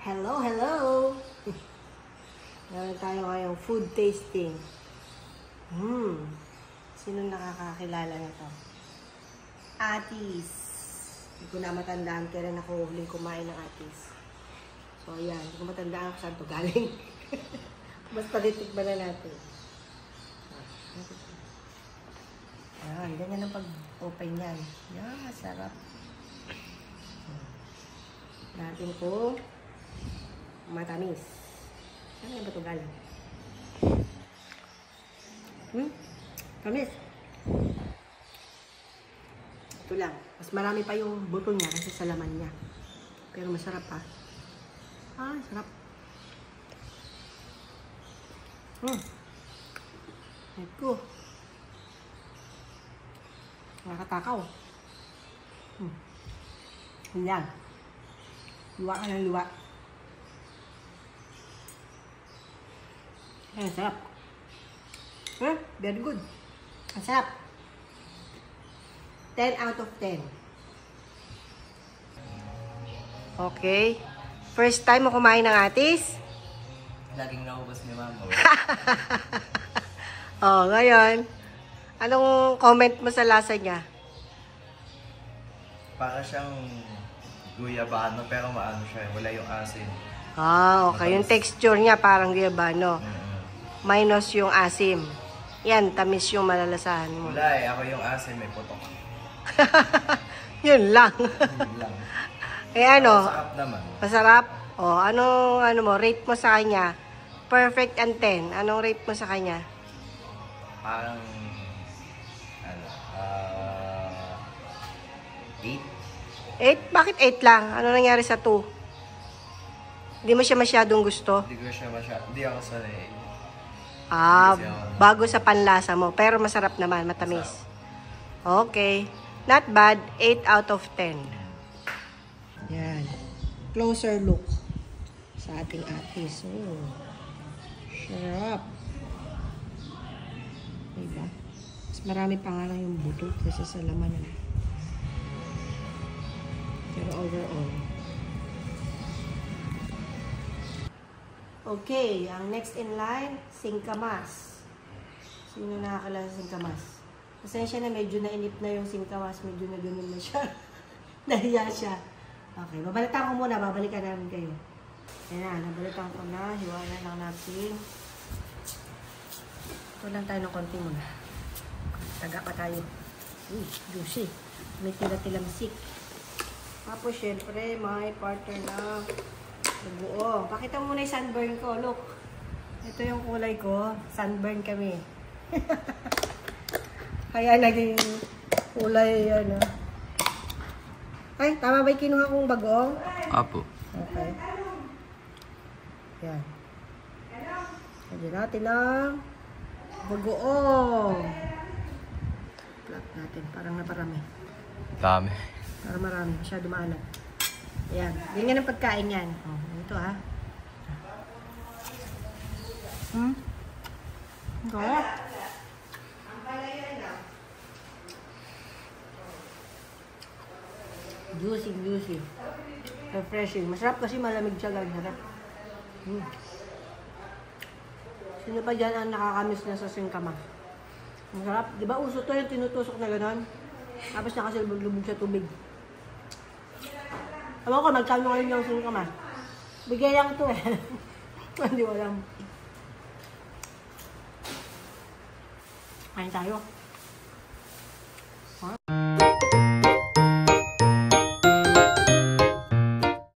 Hello, hello! Meron tayo ngayong food tasting. Sino nakakakilala nito? Atis. Hindi ko na matandaan kailan ako huling kumain ng atis. So, ayan. Hindi ko matandaan kung saan ito galing. Basta titikman na natin. Ayan, ganyan ang pag-open yan. Yan, sarap. Natin po matamis. Ano ba ito galing? Tamis. Ito lang. Mas marami pa yung buto niya kasi sa laman niya. Pero masarap ha. Sarap. Ito. Nakatakaw. Yan. Luwa ka ng luwa. Ang sarap. Very good. Ang sarap. 10 out of 10. Okay. First time mo kumain ng atis? Laging naubos ni Mama. Ngayon. Anong comment mo sa lasa niya? Para siyang guyabano pero maano siya, wala yung asin. Okay. Yung texture niya parang guyabano. Minus yung asim. Yan, tamis yung malalasahan mo. Wala ako yung asin, may putok. Yun lang. Yun lang. Masarap naman. Masarap? Ano mo, rate mo sa kanya? Perfect and 10. Anong rate mo sa kanya? Parang, 8? 8? Bakit 8 lang? Ano nangyari sa 2? Hindi mo siya masyadong gusto? Hindi ko siya hindi ako sanay. Bago sa panlasa mo. Pero masarap naman, matamis. Okay. Not bad. 8 out of 10. Yan. Closer look sa ating atis. Sarap. Diba? Mas marami pa nga lang yung buto kasi sa laman. Pero overall. Okay, ang next in line, singkamas. Sino nakakala sa singkamas? Pasensya na, medyo nainip na yung singkamas. Medyo na ganun na siya. Nahiya siya. Okay, babalitan ko muna. Babalikan namin kayo. Ayan na, nabalitan ko na. Hiwanan lang natin. Ito lang tayo ng konti muna. Taga pa tayo. Juicy. May tila-tilamsik. Tapos, syempre, may partner na buo. Pakita mo muna yung sunburn ko. Look. Ito yung kulay ko. Sunburn kami. Kaya naging kulay, Ay, tama ba yung kinuha kong bagong? Apo. Okay. Yan. Lagyan natin ang bagoong. Plot natin. Parang naparami. Dami. Para marami. Masyado maalat. Ayan. Ganyan ang pagkain yan. Ito ha. Ito ha. Juicy, juicy. Refreshing. Masarap kasi malamig siya lang. Harap. Sino pa dyan ang nakakamiss na sa singkamas? Masarap. Di ba uso to yung tinutusok na gano'n? Tapos nakasilbog-lubog sa tubig. Alam ko, magkano ngayon yung singkamas? Bigay lang ito eh. Hindi ko alam. Kain tayo.